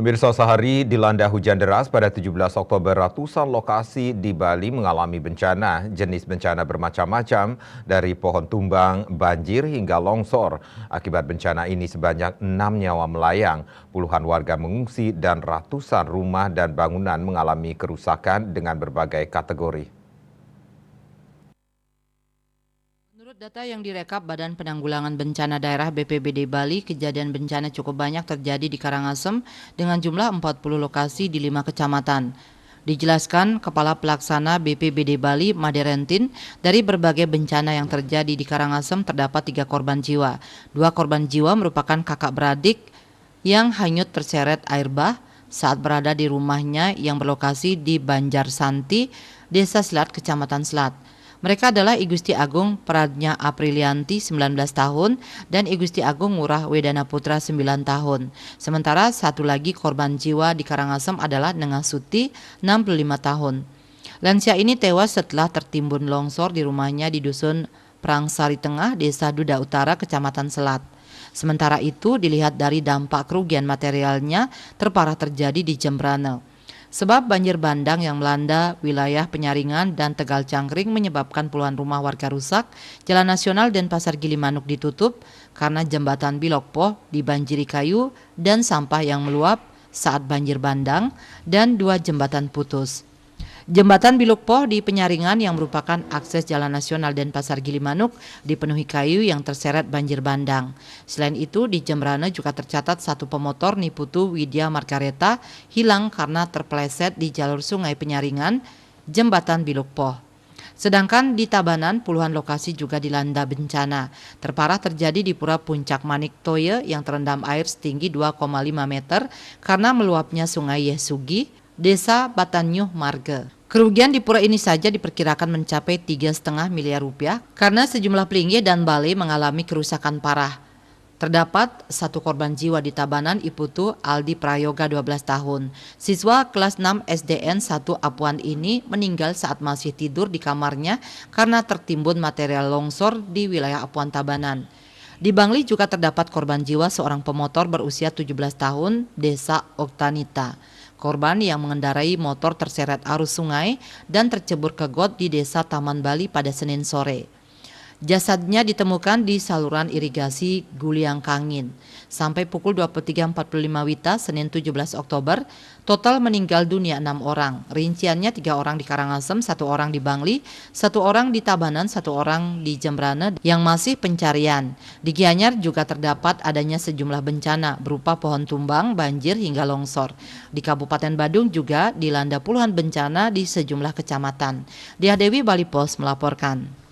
Pemirsa, sehari dilanda hujan deras pada 17 Oktober, ratusan lokasi di Bali mengalami bencana. Jenis bencana bermacam-macam, dari pohon tumbang, banjir hingga longsor. Akibat bencana ini sebanyak 6 nyawa melayang, puluhan warga mengungsi dan ratusan rumah dan bangunan mengalami kerusakan dengan berbagai kategori. Menurut data yang direkap Badan Penanggulangan Bencana Daerah BPBD Bali, kejadian bencana cukup banyak terjadi di Karangasem dengan jumlah 40 lokasi di 5 kecamatan. Dijelaskan Kepala Pelaksana BPBD Bali, Maderentin, dari berbagai bencana yang terjadi di Karangasem terdapat 3 korban jiwa. 2 korban jiwa merupakan kakak beradik yang hanyut terseret air bah saat berada di rumahnya yang berlokasi di Banjarsanti, Desa Selat, Kecamatan Selat. Mereka adalah I Gusti Agung Pradnya Aprilianti 19 tahun dan I Gusti Agung Ngurah Wedana Putra 9 tahun. Sementara satu lagi korban jiwa di Karangasem adalah Nengasuti 65 tahun. Lansia ini tewas setelah tertimbun longsor di rumahnya di Dusun Prangsari Tengah, Desa Duda Utara, Kecamatan Selat. Sementara itu dilihat dari dampak kerugian materialnya terparah terjadi di Jembrana. Sebab banjir bandang yang melanda wilayah Penyaringan dan Tegal Cangkring menyebabkan puluhan rumah warga rusak, Jalan Nasional dan Pasar Gilimanuk ditutup karena jembatan Bilokpoh dibanjiri kayu dan sampah yang meluap saat banjir bandang, dan 2 jembatan putus. Jembatan Bilokpoh di Penyaringan yang merupakan akses Jalan Nasional dan Pasar Gilimanuk dipenuhi kayu yang terseret banjir bandang. Selain itu di Jembrana juga tercatat 1 pemotor Niputu Widya Margareta hilang karena terpeleset di jalur sungai Penyaringan, Jembatan Bilokpoh. Sedangkan di Tabanan puluhan lokasi juga dilanda bencana. Terparah terjadi di Pura Puncak Manik Toye yang terendam air setinggi 2,5 meter karena meluapnya Sungai Yesugi, Desa Batanyuh Marga. Kerugian di pura ini saja diperkirakan mencapai 3,5 miliar rupiah karena sejumlah pelinggih dan balai mengalami kerusakan parah. Terdapat 1 korban jiwa di Tabanan, Iputu Aldi Prayoga 12 tahun. Siswa kelas 6 SDN 1 Apuan ini meninggal saat masih tidur di kamarnya karena tertimbun material longsor di wilayah Apuan Tabanan. Di Bangli juga terdapat korban jiwa seorang pemotor berusia 17 tahun, Desa Oktanita. Korban yang mengendarai motor terseret arus sungai dan tercebur ke got di Desa Taman Bali pada Senin sore. Jasadnya ditemukan di saluran irigasi Guliang Kangin. Sampai pukul 23.45 WITA Senin 17 Oktober, total meninggal dunia 6 orang. Rinciannya 3 orang di Karangasem, 1 orang di Bangli, 1 orang di Tabanan, 1 orang di Jembrana yang masih pencarian. Di Gianyar juga terdapat adanya sejumlah bencana berupa pohon tumbang, banjir hingga longsor. Di Kabupaten Badung juga dilanda puluhan bencana di sejumlah kecamatan. Diah Dewi, Bali Pos melaporkan.